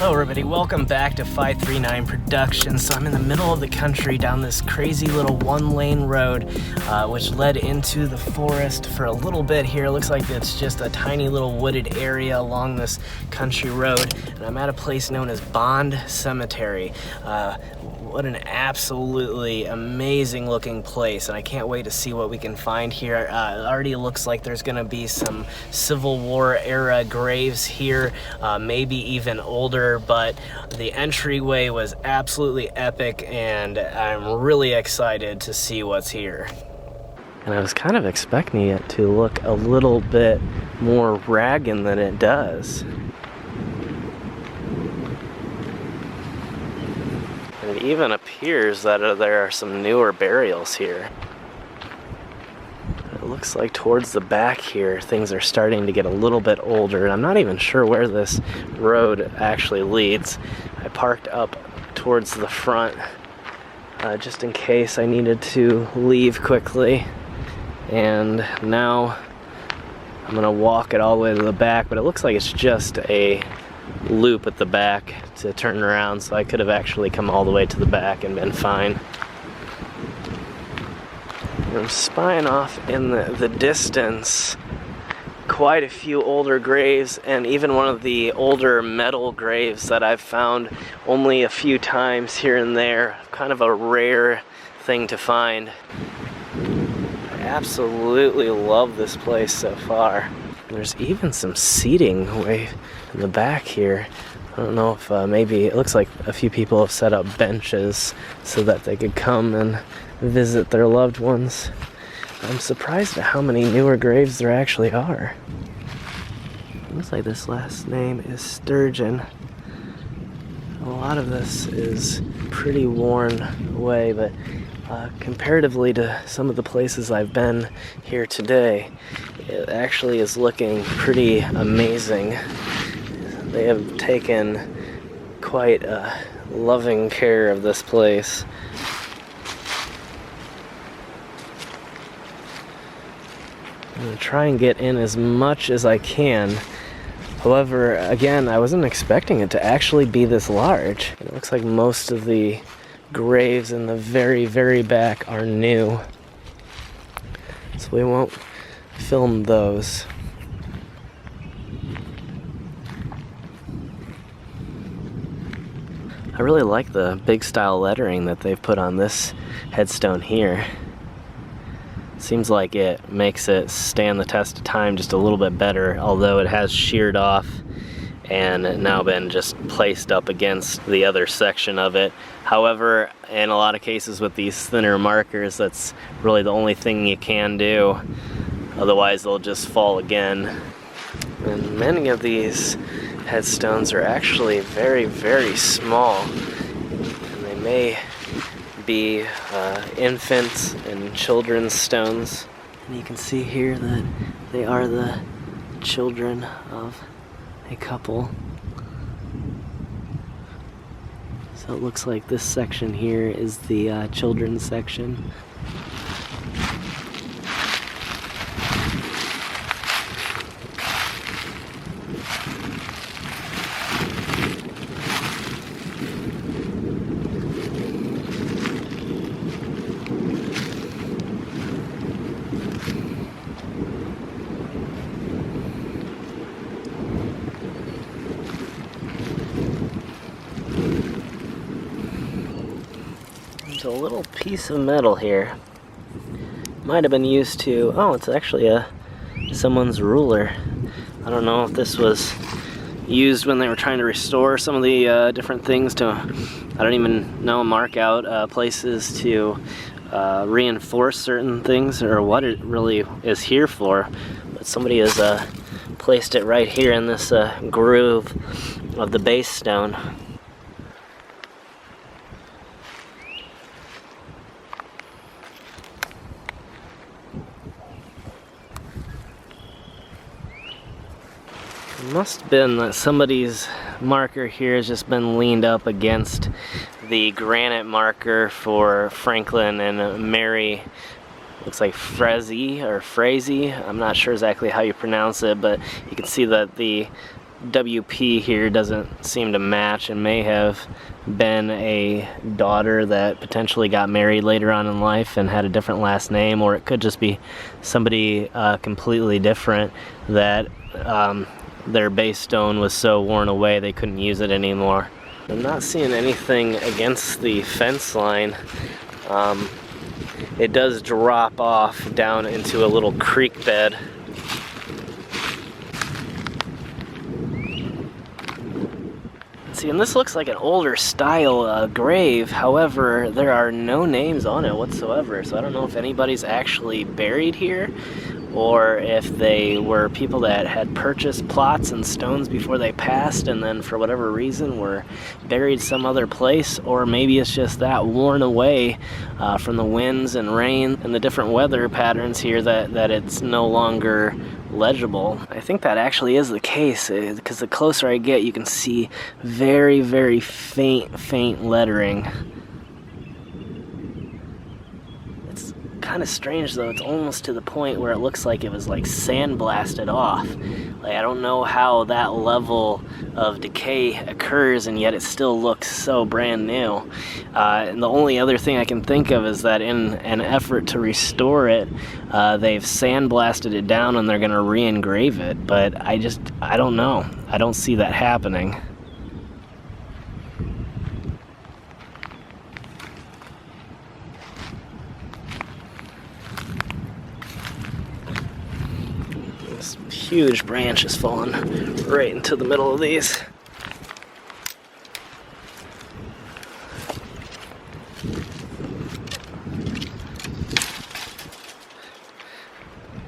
Hello everybody, welcome back to 539 Productions. So I'm in the middle of the country down this crazy little one-lane road which led into the forest for a little bit here. It looks like it's just a tiny little wooded area along this country road, and I'm at a place known as Bond Cemetery. What an absolutely amazing looking place, and I can't wait to see what we can find here. It already looks like there's gonna be some Civil War era graves here, maybe even older, but the entryway was absolutely epic, and I'm really excited to see what's here. And I was kind of expecting it to look a little bit more ragged than it does. It even appears that there are some newer burials here. It looks like towards the back here, things are starting to get a little bit older, and I'm not even sure where this road actually leads. I parked up towards the front just in case I needed to leave quickly, and now I'm gonna walk it all the way to the back, but it looks like it's just a loop at the back to turn around, so I could have actually come all the way to the back and been fine. I'm spying off in the distance quite a few older graves, and even one of the older metal graves that I've found only a few times here and there. Kind of a rare thing to find. I absolutely love this place so far. There's even some seating way in the back here. I don't know if maybe it looks like a few people have set up benches so that they could come and visit their loved ones. I'm surprised at how many newer graves there actually are. Looks like this last name is Sturgeon. A lot of this is pretty worn away, but comparatively to some of the places I've been here today, it actually is looking pretty amazing. They have taken quite loving care of this place. I'm going to try and get in as much as I can. However, again, I wasn't expecting it to actually be this large. It looks like most of the graves in the very, very back are new, so we won't film those. I really like the big style lettering that they've put on this headstone here. Seems like it makes it stand the test of time just a little bit better, although it has sheared off and now been just placed up against the other section of it. However, in a lot of cases with these thinner markers, that's really the only thing you can do. Otherwise they'll just fall again. And many of these headstones are actually very, very small. And they may be infant and children's stones. And you can see here that they are the children of a couple. So it looks like this section here is the children's section. There's a little piece of metal here. Might have been used to, oh, it's actually someone's ruler. I don't know if this was used when they were trying to restore some of the different things to, I don't even know, mark out places to reinforce certain things, or what it really is here for. But somebody has placed it right here in this groove of the base stone. Must have been that somebody's marker here has just been leaned up against the granite marker for Franklin and Mary. Looks like Frazee or Frazee. I'm not sure exactly how you pronounce it, but you can see that the WP here doesn't seem to match and may have been a daughter that potentially got married later on in life and had a different last name, or it could just be somebody completely different that their base stone was so worn away they couldn't use it anymore. I'm not seeing anything against the fence line. It does drop off down into a little creek bed. See, and this looks like an older style grave. However, there are no names on it whatsoever, so I don't know if anybody's actually buried here or if they were people that had purchased plots and stones before they passed and then for whatever reason were buried some other place, or maybe it's just that worn away from the winds and rain and the different weather patterns here that it's no longer legible. I think that actually is the case, because the closer I get you can see very, very faint lettering. Kind of strange though, it's almost to the point where it looks like it was like sandblasted off. Like, I don't know how that level of decay occurs and yet it still looks so brand new. And the only other thing I can think of is that in an effort to restore it, they've sandblasted it down and they're gonna re-engrave it, but I don't know. I don't see that happening. This huge branch is falling right into the middle of these.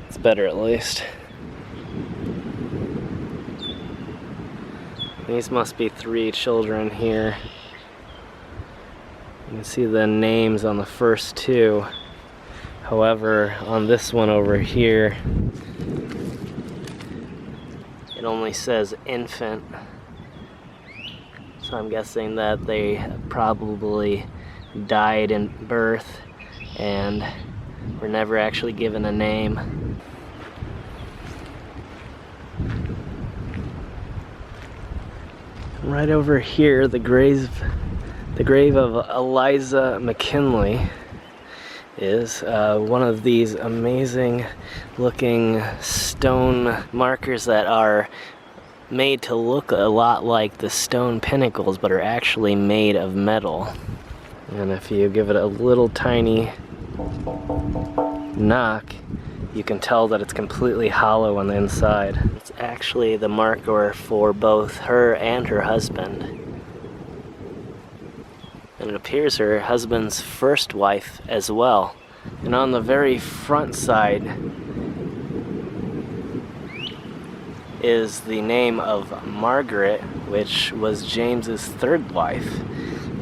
It's better at least. These must be 3 children here. You can see the names on the first 2. However, on this one over here, it only says infant. So I'm guessing that they probably died in birth and were never actually given a name. Right over here, the grave of Eliza McKinley is one of these amazing looking stone markers that are made to look a lot like the stone pinnacles but are actually made of metal. And if you give it a little tiny knock, you can tell that it's completely hollow on the inside. It's actually the marker for both her and her husband. And it appears her husband's first wife as well. And on the very front side is the name of Margaret, which was James's 3rd wife,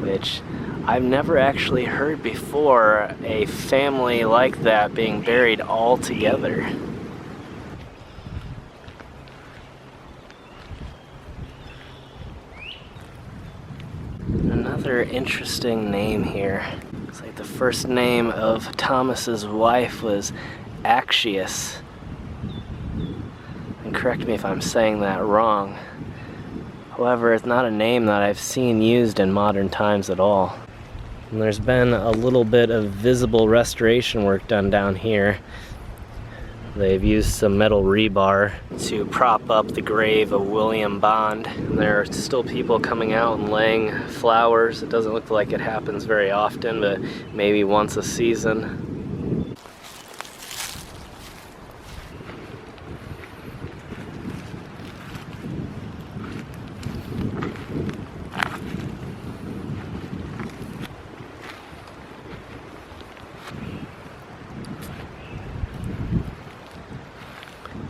which I've never actually heard before a family like that being buried all together. Another interesting name here. Looks like the first name of Thomas's wife was Axius. And correct me if I'm saying that wrong. However, it's not a name that I've seen used in modern times at all. And there's been a little bit of visible restoration work done down here. They've used some metal rebar to prop up the grave of William Bond. And there are still people coming out and laying flowers. It doesn't look like it happens very often, but maybe once a season.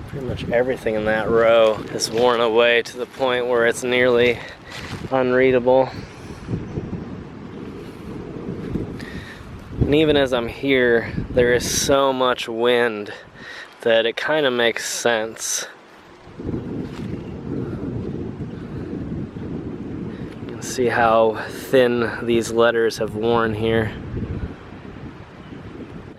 Pretty much everything in that row is worn away to the point where it's nearly unreadable. And even as I'm here, there is so much wind that it kind of makes sense. See how thin these letters have worn here.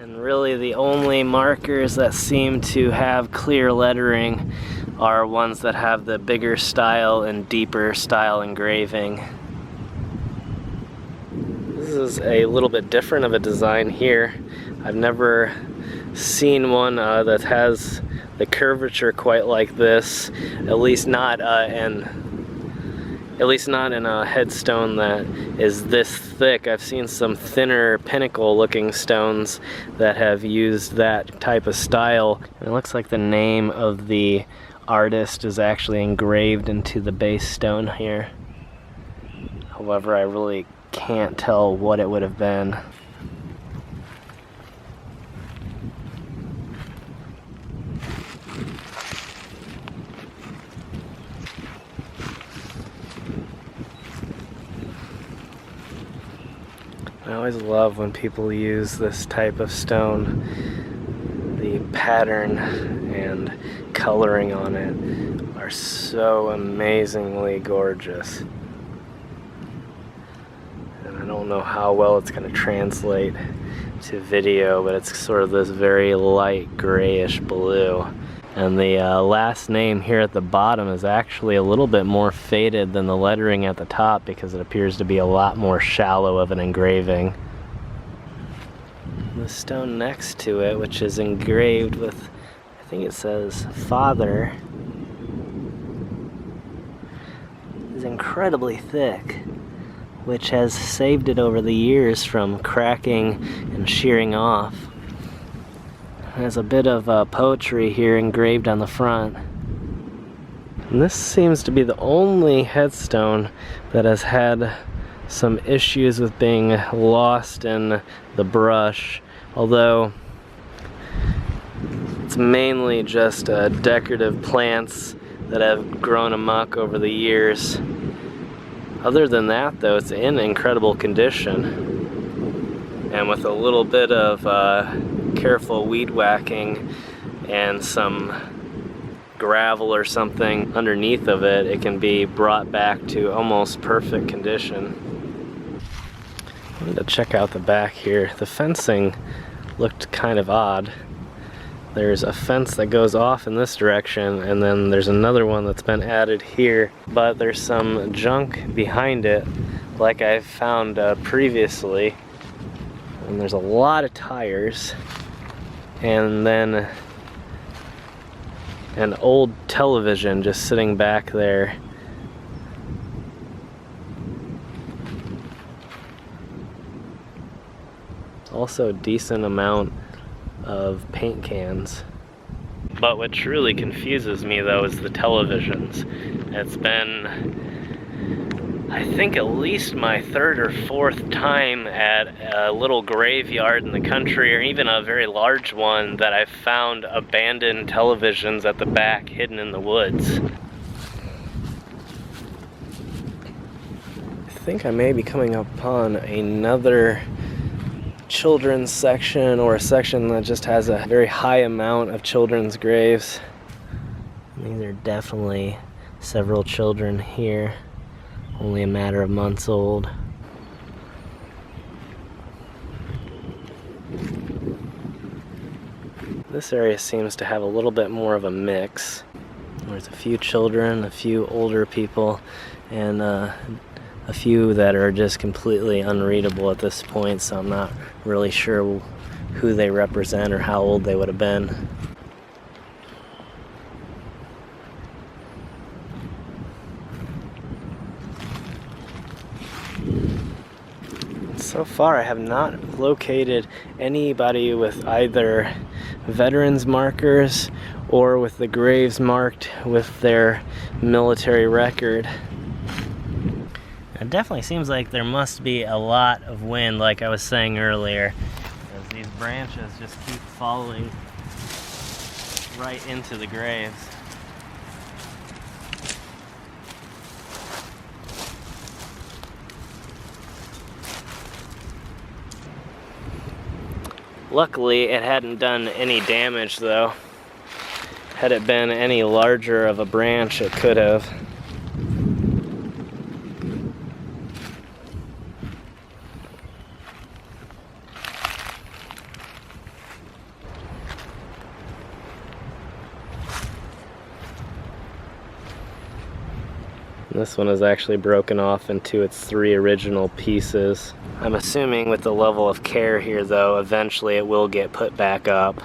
And really the only markers that seem to have clear lettering are ones that have the bigger style and deeper style engraving. This is a little bit different of a design here. I've never seen one that has the curvature quite like this, at least not in a headstone that is this thick. I've seen some thinner pinnacle looking stones that have used that type of style. It looks like the name of the artist is actually engraved into the base stone here. However, I really can't tell what it would have been. I always love when people use this type of stone. The pattern and coloring on it are so amazingly gorgeous. And I don't know how well it's going to translate to video, but it's sort of this very light grayish blue. And the last name here at the bottom is actually a little bit more faded than the lettering at the top because it appears to be a lot more shallow of an engraving. The stone next to it, which is engraved with, I think it says Father, is incredibly thick, which has saved it over the years from cracking and shearing off. There's a bit of poetry here engraved on the front. And this seems to be the only headstone that has had some issues with being lost in the brush, although it's mainly just decorative plants that have grown amok over the years. Other than that, though, it's in incredible condition. And with a little bit of careful weed whacking and some gravel or something underneath of it, it can be brought back to almost perfect condition. I wanted to check out the back here. The fencing looked kind of odd. There's a fence that goes off in this direction, and then there's another one that's been added here, but there's some junk behind it like I've found previously. And there's a lot of tires, and then an old television just sitting back there. Also a decent amount of paint cans. But what truly confuses me, though, is the televisions. It's been, I think, at least my third or fourth time at a little graveyard in the country, or even a very large one, that I've found abandoned televisions at the back hidden in the woods. I think I may be coming upon another children's section, or a section that just has a very high amount of children's graves. These are definitely several children here, only a matter of months old. This area seems to have a little bit more of a mix. There's a few children, a few older people, and a few that are just completely unreadable at this point, so I'm not really sure who they represent or how old they would have been. So far, I have not located anybody with either veterans markers or with the graves marked with their military record. It definitely seems like there must be a lot of wind, like I was saying earlier, as these branches just keep falling right into the graves. Luckily, it hadn't done any damage, though. Had it been any larger of a branch, it could have. This one is actually broken off into its 3 original pieces. I'm assuming with the level of care here though, eventually it will get put back up.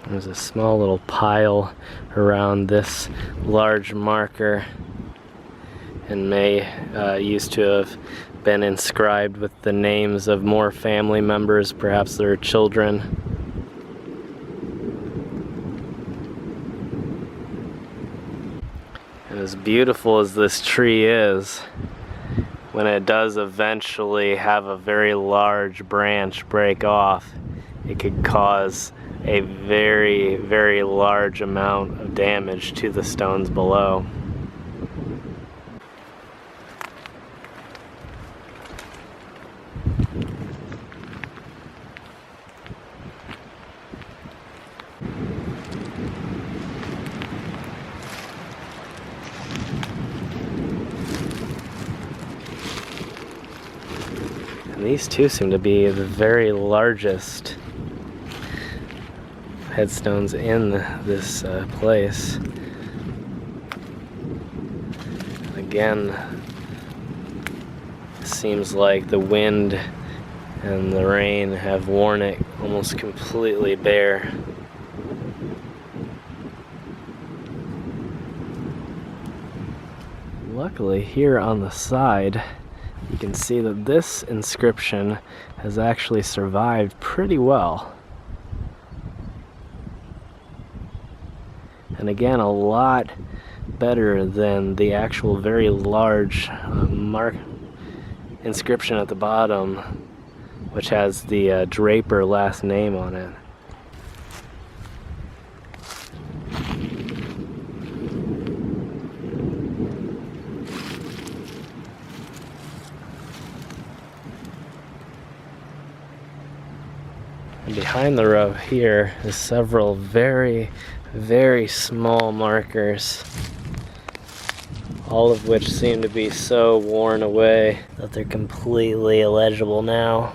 There's a small little pile around this large marker, and may used to have been inscribed with the names of more family members, perhaps their children. And as beautiful as this tree is, when it does eventually have a very large branch break off, it could cause a very, very large amount of damage to the stones below. And these two seem to be the very largest headstones in this place. Again, it seems like the wind and the rain have worn it almost completely bare. Luckily, here on the side, you can see that this inscription has actually survived pretty well. And again, a lot better than the actual very large inscription at the bottom, which has the Draper last name on it. And behind the row here is several very, very small markers, all of which seem to be so worn away that they're completely illegible now.